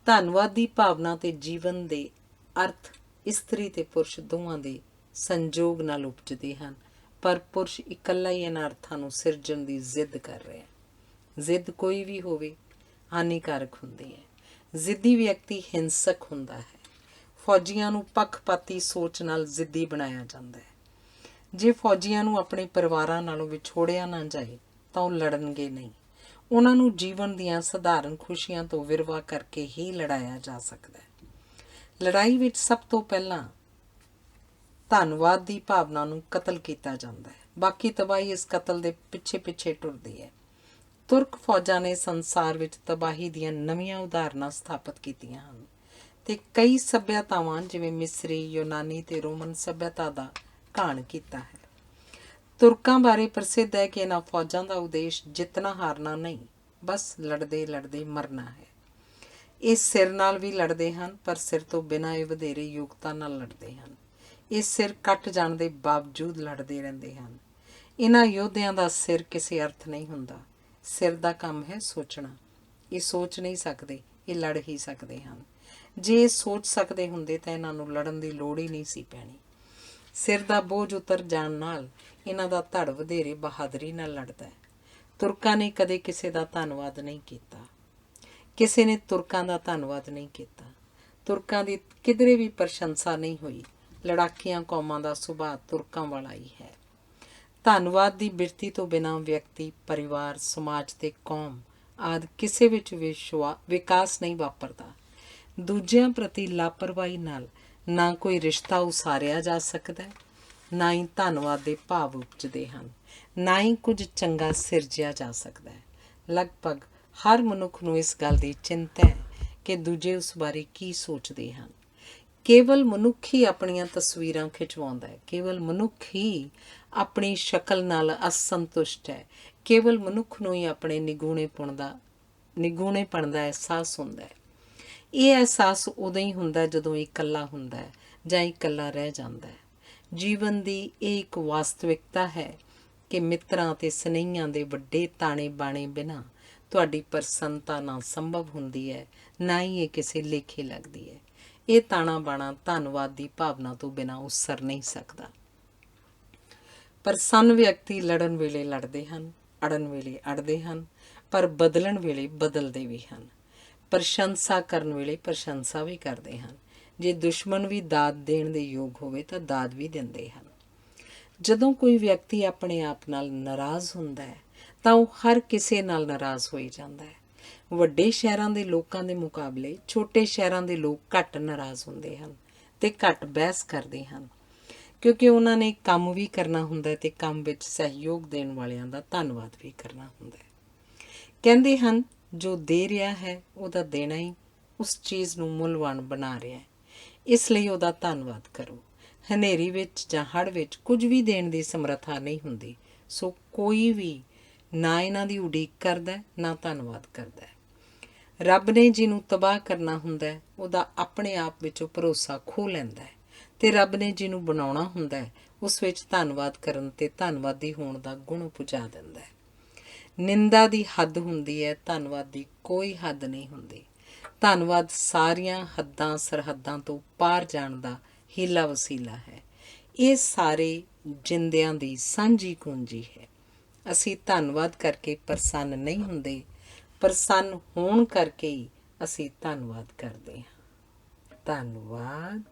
ਧੰਨਵਾਦ ਦੀ ਭਾਵਨਾ ਤੇ ਜੀਵਨ ਦੇ ਅਰਥ ਇਸਤਰੀ ਤੇ ਪੁਰਸ਼ ਦੋਵਾਂ ਦੇ ਸੰਜੋਗ ਨਾਲ ਉਪਜਦੇ ਹਨ, ਪਰ ਪੁਰਸ਼ ਇਕੱਲਾ ਹੀ ਇਹਨਾਂ ਅਰਥਾਂ ਨੂੰ ਸਿਰਜਣ ਦੀ ਜ਼ਿੱਦ ਕਰ ਰਿਹਾ। ਜ਼ਿੱਦ ਕੋਈ ਵੀ ਹੋਵੇ ਹਾਨੀਕਾਰਕ ਹੁੰਦੀ ਹੈ। ਜ਼ਿੱਦੀ ਵਿਅਕਤੀ ਹਿੰਸਕ ਹੁੰਦਾ ਹੈ। ਫੌਜੀਆਂ ਨੂੰ ਪੱਖਪਾਤੀ ਸੋਚ ਨਾਲ ਜ਼ਿੱਦੀ ਬਣਾਇਆ ਜਾਂਦਾ ਹੈ। ਜੇ ਫੌਜੀਆਂ ਨੂੰ ਆਪਣੇ ਪਰਿਵਾਰਾਂ ਨਾਲੋਂ ਵਿਛੋੜਿਆ ਨਾ ਜਾਏ ਤਾਂ ਉਹ ਲੜਨਗੇ ਨਹੀਂ। ਉਹਨਾਂ ਨੂੰ ਜੀਵਨ ਦੀਆਂ ਸਧਾਰਨ ਖੁਸ਼ੀਆਂ ਤੋਂ ਵਿਰਵਾ ਕਰਕੇ ਹੀ ਲੜਾਇਆ ਜਾ ਸਕਦਾ ਹੈ। ਲੜਾਈ ਵਿੱਚ ਸਭ ਤੋਂ ਪਹਿਲਾਂ ਧੰਨਵਾਦ ਦੀ ਭਾਵਨਾ ਨੂੰ ਕਤਲ ਕੀਤਾ ਜਾਂਦਾ ਹੈ। ਬਾਕੀ ਤਬਾਹੀ ਇਸ ਕਤਲ ਦੇ ਪਿੱਛੇ ਪਿੱਛੇ ਟੁਰਦੀ ਹੈ। ਤੁਰਕ ਫੌਜਾਂ ਨੇ ਸੰਸਾਰ ਵਿੱਚ ਤਬਾਹੀ ਦੀਆਂ ਨਵੀਆਂ ਉਦਾਹਰਨਾਂ ਸਥਾਪਿਤ ਕੀਤੀਆਂ ਹਨ ਤੇ ਕਈ ਸੱਭਿਅਤਾਵਾਂ ਜਿਵੇਂ ਮਿਸਰੀ, ਯੂਨਾਨੀ ਤੇ ਰੋਮਨ ਸੱਭਿਅਤਾ ਦਾ ਘਾਣ ਕੀਤਾ ਹੈ। ਤੁਰਕਾਂ ਬਾਰੇ ਪ੍ਰਸਿੱਧ ਹੈ ਕਿ ਇਹਨਾਂ ਫੌਜਾਂ ਦਾ ਉਦੇਸ਼ ਜਿੱਤਣਾ ਹਾਰਨਾ ਨਹੀਂ, ਬਸ ਲੜਦੇ ਲੜਦੇ ਮਰਨਾ ਹੈ। ਇਹ ਸਿਰ ਨਾਲ ਵੀ ਲੜਦੇ ਹਨ, ਪਰ ਸਿਰ ਤੋਂ ਬਿਨਾਂ ਇਹ ਵਧੇਰੇ ਯੋਗਤਾ ਨਾਲ ਲੜਦੇ ਹਨ। ਇਹ ਸਿਰ ਕੱਟ ਜਾਣ ਦੇ ਬਾਵਜੂਦ ਲੜਦੇ ਰਹਿੰਦੇ ਹਨ। ਇਹਨਾਂ ਯੋਧਿਆਂ ਦਾ ਸਿਰ ਕਿਸੇ ਅਰਥ ਨਹੀਂ ਹੁੰਦਾ। ਸਿਰ ਦਾ ਕੰਮ ਹੈ ਸੋਚਣਾ। ਇਹ ਸੋਚ ਨਹੀਂ ਸਕਦੇ, ਇਹ ਲੜ ਹੀ ਸਕਦੇ ਹਨ। ਜੇ ਇਹ ਸੋਚ ਸਕਦੇ ਹੁੰਦੇ ਤਾਂ ਇਹਨਾਂ ਨੂੰ ਲੜਨ ਦੀ ਲੋੜ ਹੀ ਨਹੀਂ ਸੀ ਪੈਣੀ। ਸਿਰ ਦਾ ਬੋਝ ਉਤਰ ਜਾਣ ਨਾਲ ਇਹਨਾਂ ਦਾ ਧੜ ਵਧੇਰੇ ਬਹਾਦਰੀ ਨਾਲ ਲੜਦਾ ਹੈ। ਤੁਰਕਾਂ ਨੇ ਕਦੇ ਕਿਸੇ ਦਾ ਧੰਨਵਾਦ ਨਹੀਂ ਕੀਤਾ। ਕਿਸੇ ਨੇ ਤੁਰਕਾਂ ਦਾ ਧੰਨਵਾਦ ਨਹੀਂ ਕੀਤਾ। ਤੁਰਕਾਂ ਦੀ ਕਿਧਰੇ ਵੀ ਪ੍ਰਸ਼ੰਸਾ ਨਹੀਂ ਹੋਈ। ਲੜਾਕੀਆਂ ਕੌਮਾਂ ਦਾ ਸੁਭਾਅ ਤੁਰਕਾਂ ਵਾਲਾ ਹੀ ਹੈ। ਧੰਨਵਾਦ ਦੀ ਬਿਰਤੀ ਤੋਂ ਬਿਨਾਂ ਵਿਅਕਤੀ, ਪਰਿਵਾਰ, ਸਮਾਜ ਤੇ ਕੌਮ ਆਦਿ ਕਿਸੇ ਵਿੱਚ ਵਿਕਾਸ ਨਹੀਂ ਵਾਪਰਦਾ। ਦੂਜਿਆਂ ਪ੍ਰਤੀ ਲਾਪਰਵਾਹੀ ਨਾਲ ਨਾ ਕੋਈ ਰਿਸ਼ਤਾ ਉਸਾਰਿਆ ਜਾ ਸਕਦਾ, ਨਾ ਹੀ ਧੰਨਵਾਦ ਦੇ ਭਾਵ ਉਪਜਦੇ ਹਨ, ਨਾ ਹੀ ਕੁਝ ਚੰਗਾ ਸਿਰਜਿਆ ਜਾ ਸਕਦਾ ਹੈ। ਲਗਭਗ ਹਰ ਮਨੁੱਖ ਨੂੰ ਇਸ ਗੱਲ ਦੀ ਚਿੰਤਾ ਹੈ ਕਿ ਦੂਜੇ ਉਸ ਬਾਰੇ ਕੀ ਸੋਚਦੇ ਹਨ। ਕੇਵਲ ਮਨੁੱਖ ਹੀ ਆਪਣੀਆਂ ਤਸਵੀਰਾਂ ਖਿਚਵਾਉਂਦਾ ਹੈ। ਕੇਵਲ ਮਨੁੱਖ ਹੀ ਆਪਣੀ ਸ਼ਕਲ ਨਾਲ ਅਸੰਤੁਸ਼ਟ ਹੈ। ਕੇਵਲ ਮਨੁੱਖ ਨੂੰ ਹੀ ਆਪਣੇ ਨਿਗੂਣੇਪਣ ਦਾ ਅਹਿਸਾਸ ਹੁੰਦਾ ਹੈ। ਇਹ ਅਹਿਸਾਸ ਉਦੋਂ ਹੀ ਹੁੰਦਾ ਜਦੋਂ ਇਹ ਇਕੱਲਾ ਹੁੰਦਾ ਹੈ ਜਾਂ ਇਕੱਲਾ ਰਹਿ ਜਾਂਦਾ ਹੈ। ਜੀਵਨ ਦੀ ਇਹ ਇੱਕ ਵਾਸਤਵਿਕਤਾ ਹੈ ਕਿ ਮਿੱਤਰਾਂ ਅਤੇ ਸਨੇਹੀਆਂ ਦੇ ਵੱਡੇ ਤਾਣੇ ਬਾਣੇ ਬਿਨਾਂ ਤੁਹਾਡੀ ਪ੍ਰਸੰਨਤਾ ਨਾ ਸੰਭਵ ਹੁੰਦੀ ਹੈ, ਨਾ ਹੀ ਇਹ ਕਿਸੇ ਲੇਖੇ ਲੱਗਦੀ ਹੈ। ਇਹ ਤਾਣਾ ਬਾਣਾ ਧੰਨਵਾਦ ਦੀ ਭਾਵਨਾ ਤੋਂ ਬਿਨਾਂ ਉਸਰ ਨਹੀਂ ਸਕਦਾ। ਪ੍ਰਸੰਨ ਵਿਅਕਤੀ ਲੜਨ ਵੇਲੇ ਲੜਦੇ ਹਨ, ਅੜਨ ਵੇਲੇ ਅੜਦੇ ਹਨ, ਪਰ ਬਦਲਣ ਵੇਲੇ ਬਦਲਦੇ ਵੀ ਹਨ। ਪ੍ਰਸ਼ੰਸਾ ਕਰਨ ਵੇਲੇ ਪ੍ਰਸ਼ੰਸਾ ਵੀ ਕਰਦੇ ਹਨ। ਜੇ ਦੁਸ਼ਮਣ ਵੀ ਦਾਤ ਦੇਣ ਦੇ ਯੋਗ ਹੋਵੇ ਤਾਂ ਦਾਤ ਵੀ ਦਿੰਦੇ ਹਨ। ਜਦੋਂ ਕੋਈ ਵਿਅਕਤੀ ਆਪਣੇ ਆਪ ਨਾਲ ਨਾਰਾਜ਼ ਹੁੰਦਾ ਹੈ ਤਾਂ ਉਹ ਹਰ ਕਿਸੇ ਨਾਲ ਨਾਰਾਜ਼ ਹੋਈ ਜਾਂਦਾ ਹੈ। ਵੱਡੇ ਸ਼ਹਿਰਾਂ ਦੇ ਲੋਕਾਂ ਦੇ ਮੁਕਾਬਲੇ ਛੋਟੇ ਸ਼ਹਿਰਾਂ ਦੇ ਲੋਕ ਘੱਟ ਨਾਰਾਜ਼ ਹੁੰਦੇ ਹਨ ਤੇ ਘੱਟ ਬਹਿਸ ਕਰਦੇ ਹਨ, ਕਿਉਂਕਿ ਉਹਨਾਂ ਨੇ ਕੰਮ ਵੀ ਕਰਨਾ ਹੁੰਦਾ ਤੇ ਕੰਮ ਵਿੱਚ ਸਹਿਯੋਗ ਦੇਣ ਵਾਲਿਆਂ ਦਾ ਧੰਨਵਾਦ ਵੀ ਕਰਨਾ ਹੁੰਦਾ ਹੈ। ਕਹਿੰਦੇ ਹਨ ਜੋ ਦੇ ਰਿਹਾ ਹੈ ਉਹਦਾ ਦੇਣਾ ਹੀ ਉਸ ਚੀਜ਼ ਨੂੰ ਮੁੱਲਵਾਨ ਬਣਾ ਰਿਹਾ ਹੈ, ਇਸ ਲਈ ਉਹਦਾ ਧੰਨਵਾਦ ਕਰੋ। ਹਨੇਰੀ ਵਿੱਚ ਜਾਂ ਹੜ੍ਹ ਵਿੱਚ ਕੁਝ ਵੀ ਦੇਣ ਦੀ ਸਮਰੱਥਾ ਨਹੀਂ ਹੁੰਦੀ, ਸੋ ਕੋਈ ਵੀ ਨਾ ਇਹਨਾਂ ਦੀ ਉਡੀਕ ਕਰਦਾ ਨਾ ਧੰਨਵਾਦ ਕਰਦਾ ਹੈ। ਰੱਬ ਨੇ ਜਿਹਨੂੰ ਤਬਾਹ ਕਰਨਾ ਹੁੰਦਾ ਹੈ, ਉਹਦਾ ਆਪਣੇ ਆਪ ਵਿੱਚੋਂ ਭਰੋਸਾ ਖੋਹ ਲੈਂਦਾ ਹੈ, ਅਤੇ ਰੱਬ ਨੇ ਜਿਹਨੂੰ ਬਣਾਉਣਾ ਹੁੰਦਾ ਹੈ, ਉਸ ਵਿੱਚ ਧੰਨਵਾਦ ਕਰਨ 'ਤੇ ਧੰਨਵਾਦੀ ਹੋਣ ਦਾ ਗੁਣ ਪੁਚਾ ਦਿੰਦਾ ਹੈ। ਨਿੰਦਾ ਦੀ ਹੱਦ ਹੁੰਦੀ ਹੈ, ਧੰਨਵਾਦ ਦੀ ਕੋਈ ਹੱਦ ਨਹੀਂ ਹੁੰਦੀ। ਧੰਨਵਾਦ ਸਾਰੀਆਂ ਹੱਦਾਂ ਸਰਹੱਦਾਂ ਤੋਂ ਪਾਰ ਜਾਣ ਦਾ ਹੀਲਾ ਵਸੀਲਾ ਹੈ। ਇਹ ਸਾਰੇ ਜਿੰਦਿਆਂ ਦੀ ਸਾਂਝੀ ਕੁੰਜੀ ਹੈ। ਅਸੀਂ ਧੰਨਵਾਦ ਕਰਕੇ ਪ੍ਰਸੰਨ ਨਹੀਂ ਹੁੰਦੇ, ਪ੍ਰਸੰਨ ਹੋਣ ਕਰਕੇ ਹੀ ਅਸੀਂ ਧੰਨਵਾਦ ਕਰਦੇ ਹਾਂ। ਧੰਨਵਾਦ।